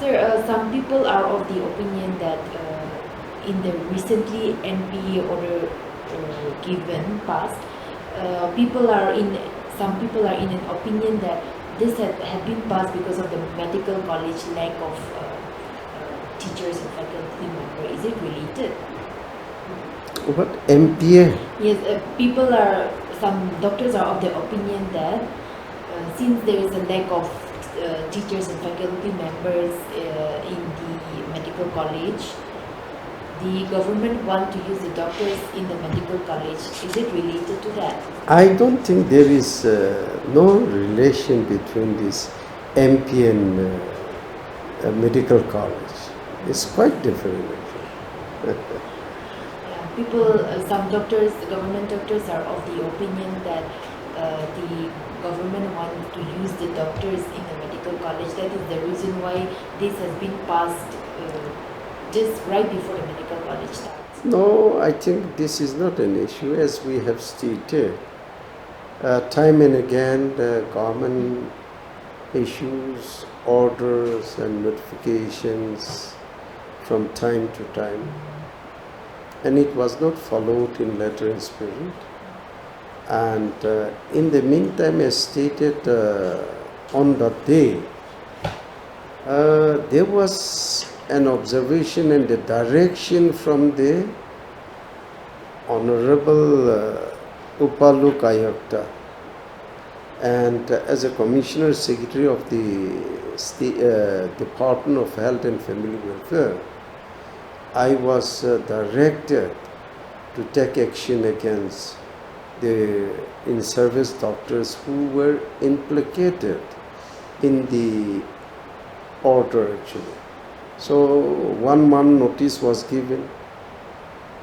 Sir, some people are of the opinion that in the recently NPA order given past, people are in some people are in an opinion that this had been passed because of the medical college lack of teachers and faculty member. Is it related? What MPA? Yes, some doctors are of the opinion that since there is a lack of teachers and faculty members in the medical college, the government want to use the doctors in the medical college. Is it related to that? I don't think there is no relation between this MP and medical college. It's quite different actually. Some doctors, government doctors are of the opinion that the government wants to use the doctors in the medical college. That is the reason why this has been passed just right before the medical college starts. No, I think this is not an issue, as we have stated. Time and again, the government issues orders and notifications from time to time, and it was not followed in letter and spirit. And in the meantime, as stated on that day, there was an observation and a direction from the Honorable Upa Lokayukta, and as a Commissioner Secretary of the Department of Health and Family Welfare, I was directed to take action against the in-service doctors who were implicated in the order actually. So 1 month notice was given.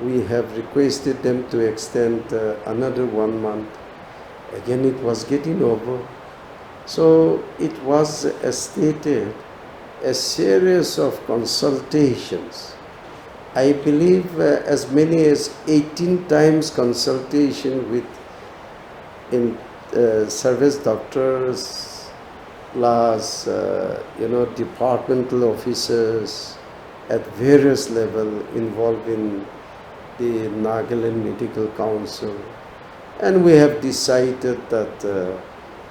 We have requested them to extend another 1 month. Again it was getting over. So it was stated a series of consultations. I believe as many as 18 times consultation with service doctors, plus departmental officers at various levels involved in the Nagaland Medical Council, and we have decided that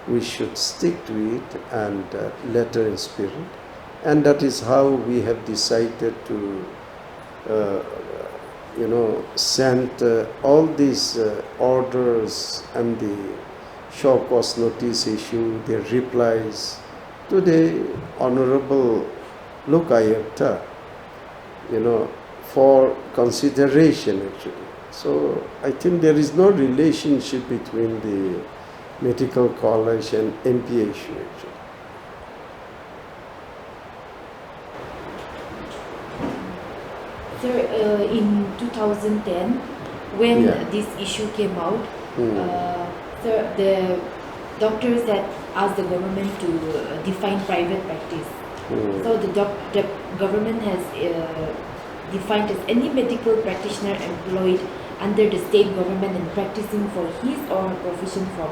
we should stick to it and letter in spirit, and that is how we have decided to send all these orders and the show cause notice issue, the replies to the Honorable Lokayukta, for consideration actually. So I think there is no relationship between the medical college and MPA issue actually. Sir, in 2010, when this issue came out, sir, the doctors had asked the government to define private practice. So the government has defined as any medical practitioner employed under the state government and practicing for his or her profession for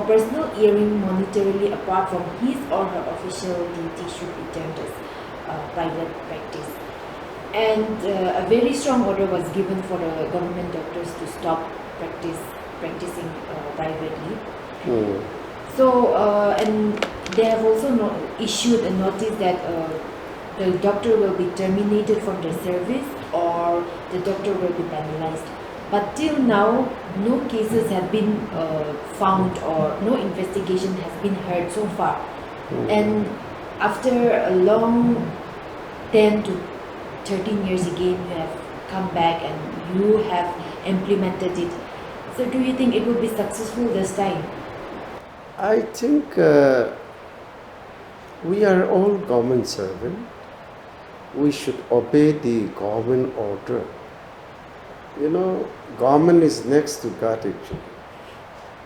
personal earning monetarily apart from his or her official duty should be termed as private practice. And a very strong order was given for the government doctors to stop practicing privately. So, and they have also issued a notice that the doctor will be terminated from the service or the doctor will be penalized. But till now, no cases have been found or no investigation has been heard so far. And after a long 10 to 13 years again, you have come back and you have implemented it. So do you think it will be successful this time? I think we are all government servants. We should obey the government order. Government is next to God actually.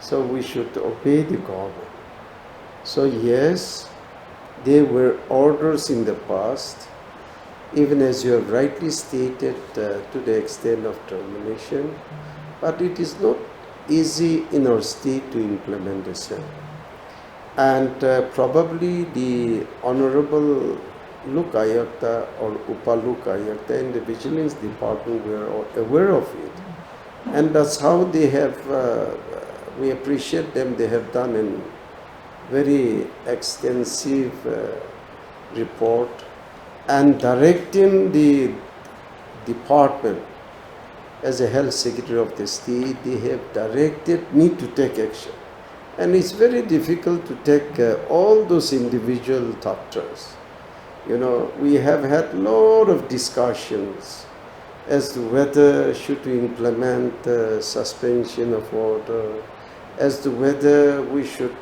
So we should obey the government. So yes, there were orders in the past, even as you have rightly stated, to the extent of termination, but it is not easy in our state to implement the same. And probably the Honorable Lokayukta or Upa Lokayukta in the Vigilance Department were aware of it. And that's how they have, we appreciate them, they have done a very extensive report and directing the department as a health secretary of the state, they have directed me to take action. And it's very difficult to take all those individual doctors. You know, we have had a lot of discussions as to whether should we implement suspension of order, as to whether we should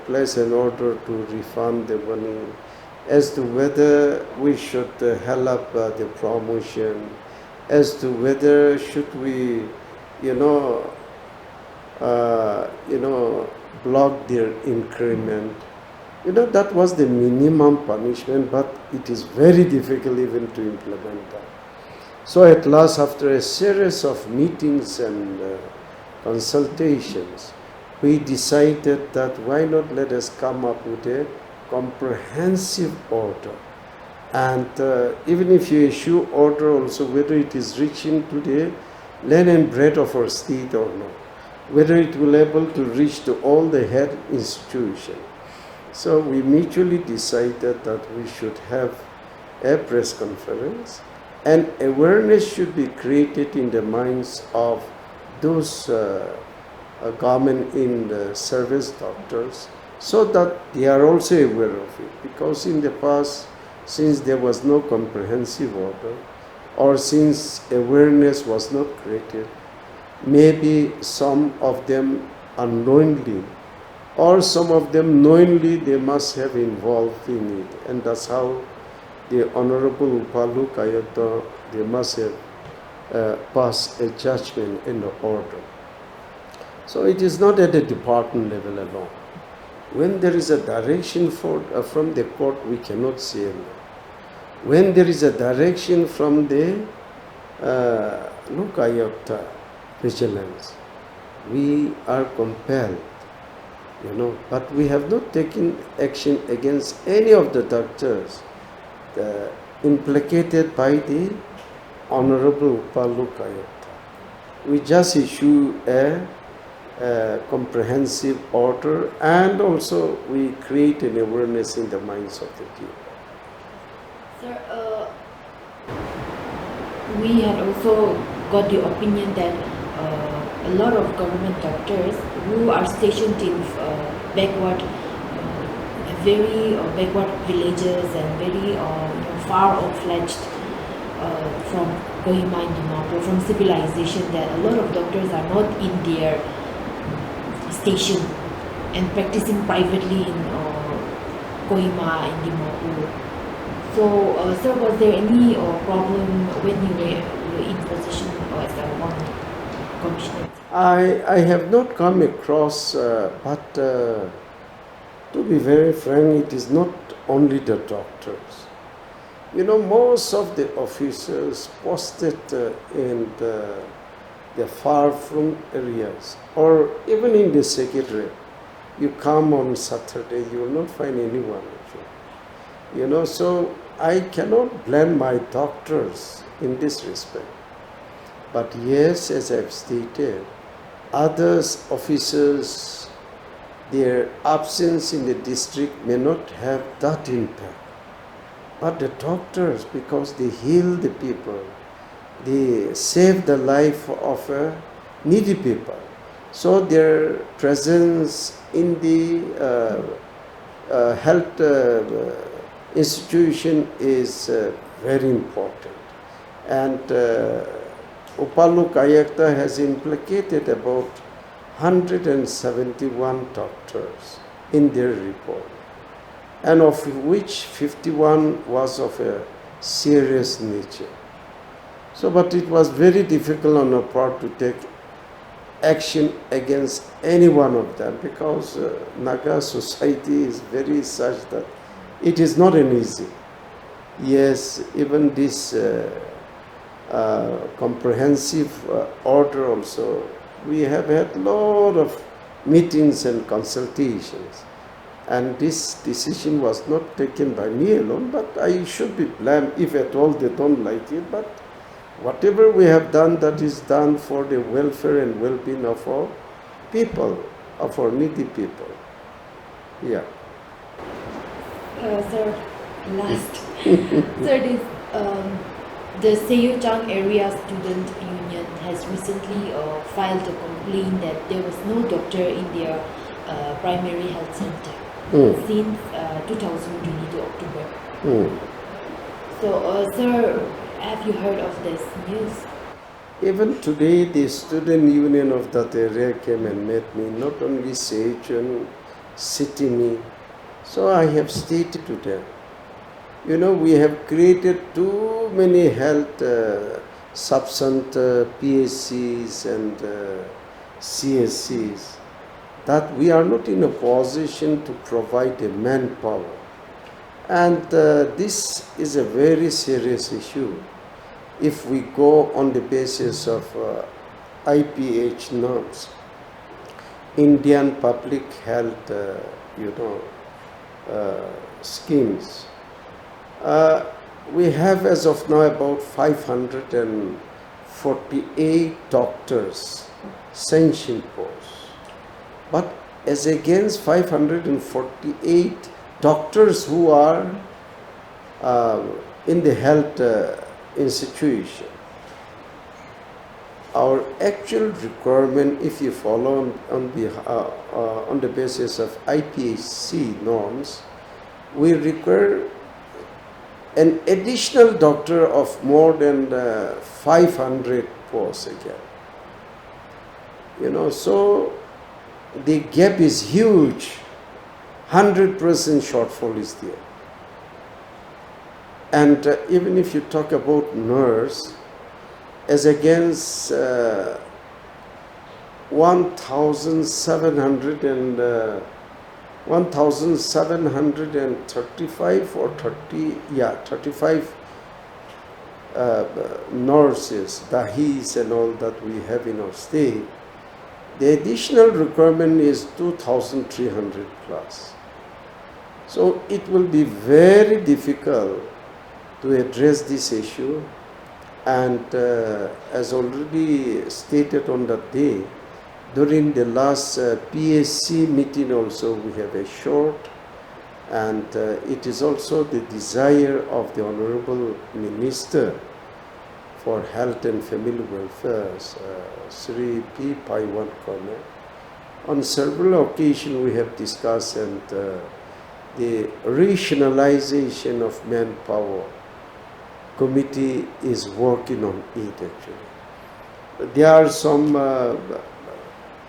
place an order to refund the money, as to whether we should held up the promotion, as to whether should we, block their increment. That was the minimum punishment, but it is very difficult even to implement that. So at last, after a series of meetings and consultations, we decided that why not let us come up with a comprehensive order. And even if you issue order also, whether it is reaching to the land and breadth of our state or not, whether it will be able to reach to all the head institutions. So we mutually decided that we should have a press conference and awareness should be created in the minds of those government in the service doctors so that they are also aware of it. Because in the past, since there was no comprehensive order or since awareness was not created, maybe some of them unknowingly or some of them knowingly they must have involved in it. And that's how the Honorable Upa Lokayukta, they must have passed a judgment in the order. So it is not at the department level alone. When there is a direction from the court, we cannot say no. When there is a direction from the Lokayukta vigilance, we are compelled, but we have not taken action against any of the doctors implicated by the Honorable Upa Lokayukta. We just issue a comprehensive order and also we create an awareness in the minds of the people. Sir, we had also got the opinion that a lot of government doctors who are stationed in backward, very backward villages and very far off-fledged from Kohima and Manpower, from civilization, that a lot of doctors are not in their station and practicing privately in Kohima and Dimapur. So, sir, was there any problem when you were in position as one commissioner? I have not come across, but to be very frank, it is not only the doctors. Most of the officers posted in the far-flung areas, or even in the secretariat, you come on Saturday, you will not find anyone. So I cannot blame my doctors in this respect. But yes, as I've stated, others officers, their absence in the district may not have that impact. But the doctors, because they heal the people, they save the life of needy people. So their presence in the health institution is very important. And Upa Lokayukta has implicated about 171 doctors in their report, and of which 51 was of a serious nature. So, but it was very difficult on our part to take action against any one of them because Naga society is very such that it is not an easy. Yes, even this comprehensive order also, we have had a lot of meetings and consultations. And this decision was not taken by me alone, but I should be blamed if at all they don't like it. But whatever we have done, that is done for the welfare and well-being of our people, of our needy people. Yeah. Sir, last. Sir, the Seyuchang Area Student Union has recently filed a complaint that there was no doctor in their primary health center since 2022 October. So, sir, have you heard of this news? Even today, the student union of that area came and met me, not only Seychun, Sitimi. So I have stated to them, you know, we have created too many health sub-center, PSCs and CSCs, that we are not in a position to provide a manpower. And this is a very serious issue. If we go on the basis of IPH norms, Indian Public Health, schemes, we have as of now about 548 doctors sanctioned posts. But as against 548 doctors who are in the health institution, our actual requirement, if you follow on the basis of IPHC norms, we require an additional doctor of more than 500 posts again. You know, so the gap is huge. 100% shortfall is there. And even if you talk about nurse, as against 1,735 or 35 nurses, dahis and all that we have in our state. The additional requirement is 2,300 plus. So it will be very difficult to address this issue. And as already stated on that day, during the last PSC meeting also we have assured, and it is also the desire of the Honorable Minister for Health and Family Welfare, Sri P. Paiwan Kone. On several occasions we have discussed, and the rationalization of manpower committee is working on it actually. There are some,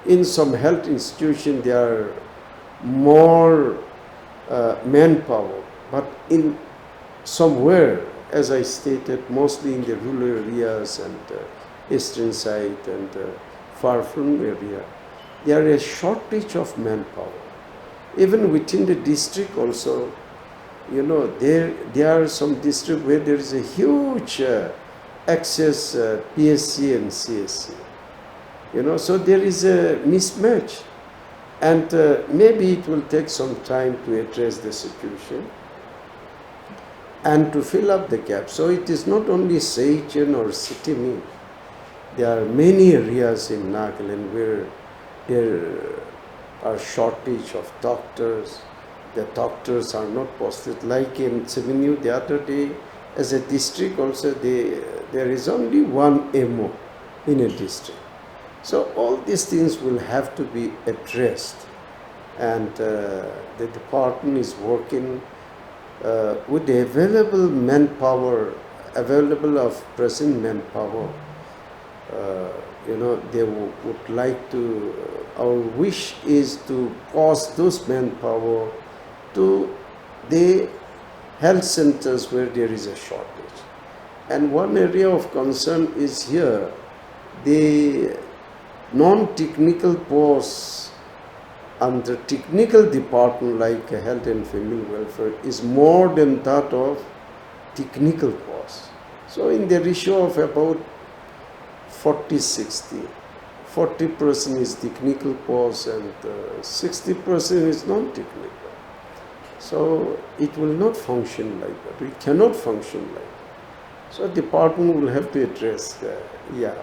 in some health institutions there are more manpower, but in somewhere, as I stated, mostly in the rural areas and eastern side and far-flung area, there is a shortage of manpower. Even within the district also, you know, there are some districts where there is a huge excess PSC and CSC. You know, so there is a mismatch. And maybe it will take some time to address the situation and to fill up the gap. So it is not only Seychun or Sitimi. There are many areas in Nagaland where there are shortage of doctors. The doctors are not posted. Like in Seminyu the other day, as a district also, there is only one MO in a district. So all these things will have to be addressed, and the department is working with the available manpower, available of present manpower. You know, they would like to, our wish is to pass those manpower to the health centers where there is a shortage. And one area of concern is here, the non-technical posts under technical department like health and family welfare is more than that of technical posts. So in the ratio of about 40-60, 40% is technical posts and 60% is non-technical. So it will not function like that. We cannot function like that. So department will have to address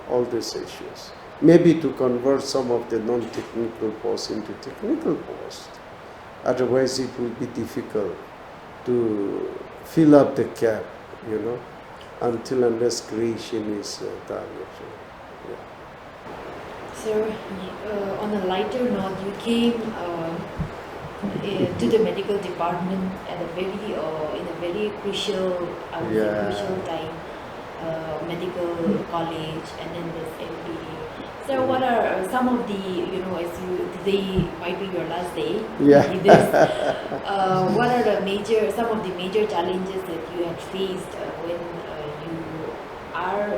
all these issues. Maybe to convert some of the non-technical posts into technical posts. Otherwise it will be difficult to fill up the gap, until unless creation is done. Sir, on a lighter note, you came to the medical department at a very in a very crucial, I would say crucial time, medical college, and then this MPD. So, what are some of the today might be your last day? in this, what are some of the major challenges that you had faced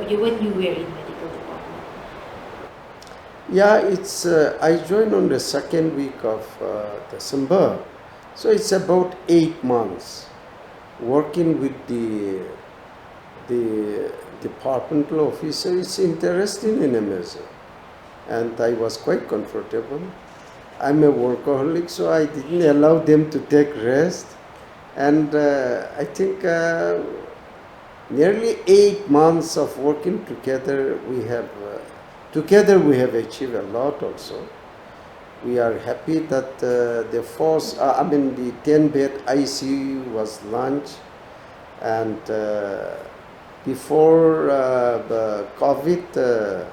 when you were in medical department? It's I joined on the second week of December, so it's about 8 months working with the departmental officer. It's interesting and amazing, and I was quite comfortable. I'm a workaholic, so I didn't allow them to take rest, and I think nearly 8 months of working together, we have achieved a lot also. We are happy that the 10-bed ICU was launched, and before the COVID,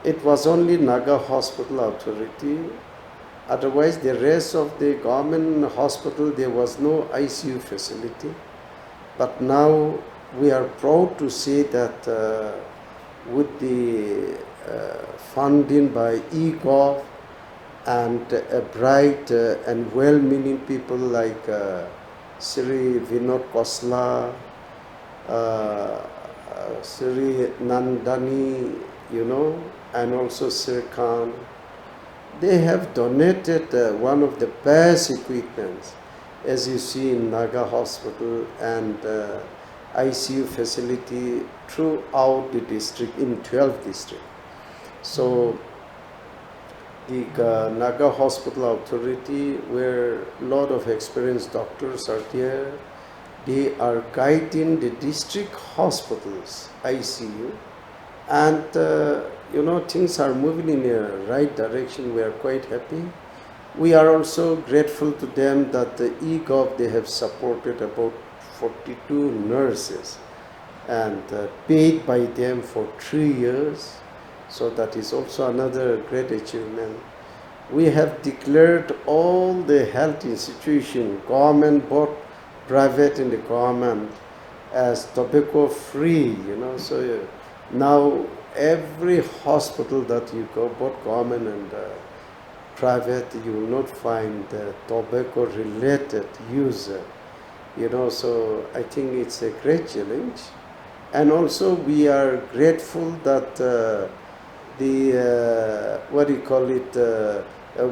it was only Naga Hospital Authority. Otherwise, the rest of the government hospital, there was no ICU facility. But now we are proud to say that with the funding by eGov and bright and well-meaning people like Sri Vinod Khosla, Sri Nandani, and also Sri Khan, they have donated one of the best equipments, as you see in Naga Hospital, and ICU facility throughout the district, in 12 districts. So the Naga Hospital Authority, where a lot of experienced doctors are there, they are guiding the district hospitals, ICU, and things are moving in a right direction. We are quite happy. We are also grateful to them that the eGov, they have supported about 42 nurses and paid by them for 3 years. So that is also another great achievement. We have declared all the health institutions, government, both private and the government, as tobacco free, So now every hospital that you go, both government and private, you will not find tobacco related user. So I think it's a great challenge. And also we are grateful that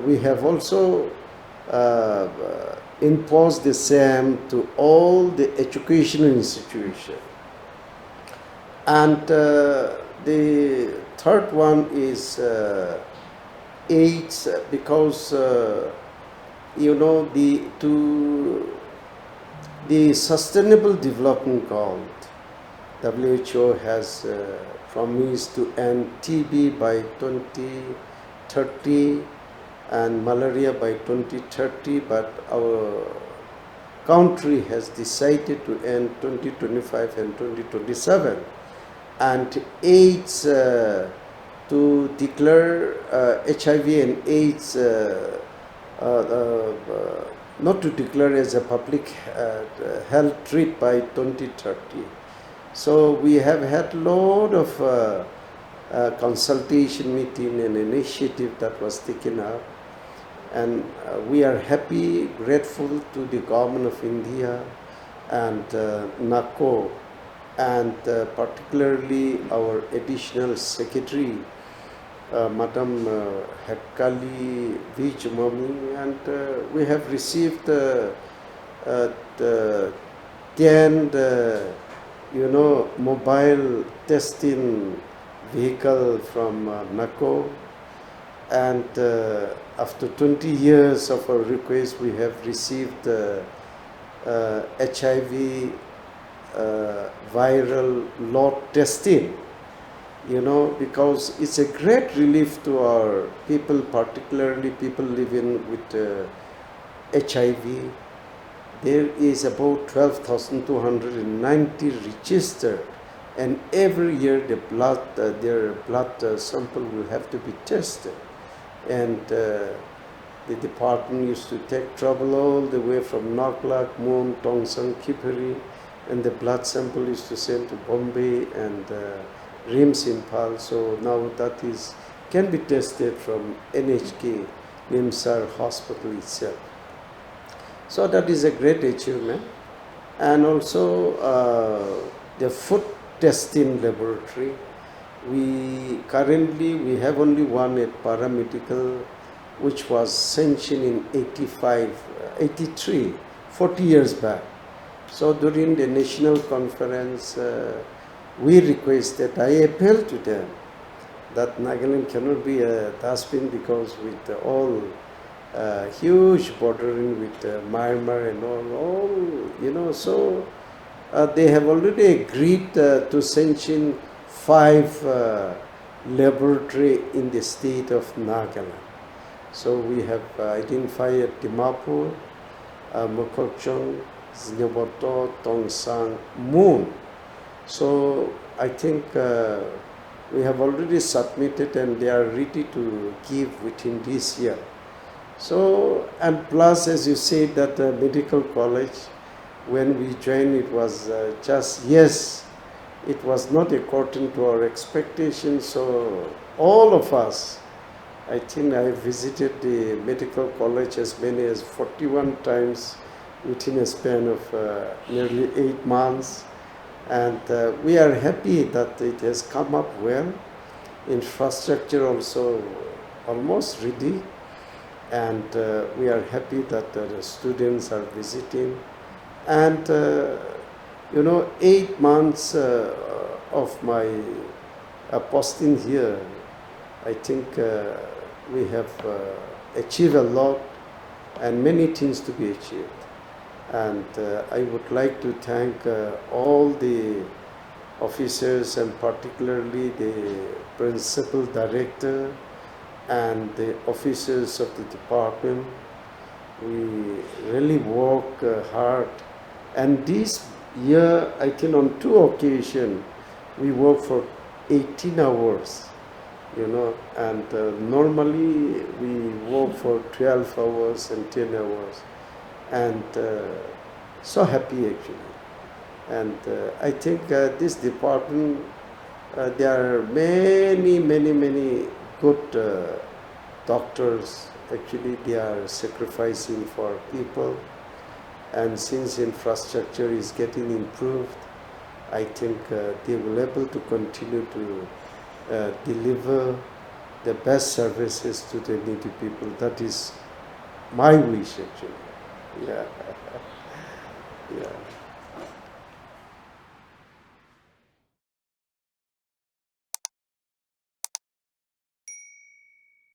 we have also imposed the same to all the educational institutions. And the third one is AIDS, because the Sustainable Development Goal, WHO has promised to end TB by 2030 and malaria by 2030, but our country has decided to end 2025 and 2027. And AIDS, to declare HIV and AIDS, not to declare as a public health threat by 2030. So we have had a lot of consultation meeting and initiative that was taken up, and we are happy, grateful to the government of India and NACO, and particularly our additional secretary, Madam Hekkali Vijmami, and we have received the 10 mobile testing vehicle from NACO, and after 20 years of our request, we have received HIV viral load testing, because it's a great relief to our people, particularly people living with HIV. There is about 12,290 registered, and every year their blood sample will have to be tested. And the department used to take trouble all the way from Naklak, Moon, Tongsang, Kiperi, and the blood sample used to send to Bombay and RIMS Impal. So now that can be tested from NHK, Nimsar Hospital itself. So that is a great achievement. And also the food testing laboratory. Currently we have only one at paramedical, which was sanctioned in 83, 40 years back. So during the national conference, we requested, I appealed to them that Nagaland cannot be a dustbin because with all huge bordering with Myanmar and all, so they have already agreed to sanction 5 laboratory in the state of Nagaland. So we have identified Dimapur, Mokokchung, Znyaboto, Tongsang, Moon. So I think we have already submitted and they are ready to give within this year. So, and plus, as you said, that medical college, when we joined, it was it was not according to our expectations. So all of us, I think I visited the medical college as many as 41 times within a span of nearly 8 months. And we are happy that it has come up well. Infrastructure also almost ready. And we are happy that the students are visiting. And 8 months of my posting here, I think we have achieved a lot and many things to be achieved. And I would like to thank all the officers and particularly the principal director and the officers of the department. We really work hard. And this year, I think on 2 occasions, we work for 18 hours, and normally we work for 12 hours and 10 hours. And so happy actually. And I think this department, there are many good doctors. Actually, they are sacrificing for people. And since infrastructure is getting improved, I think they will be able to continue to deliver the best services to the needy people. That is my wish actually. Yeah. Yeah.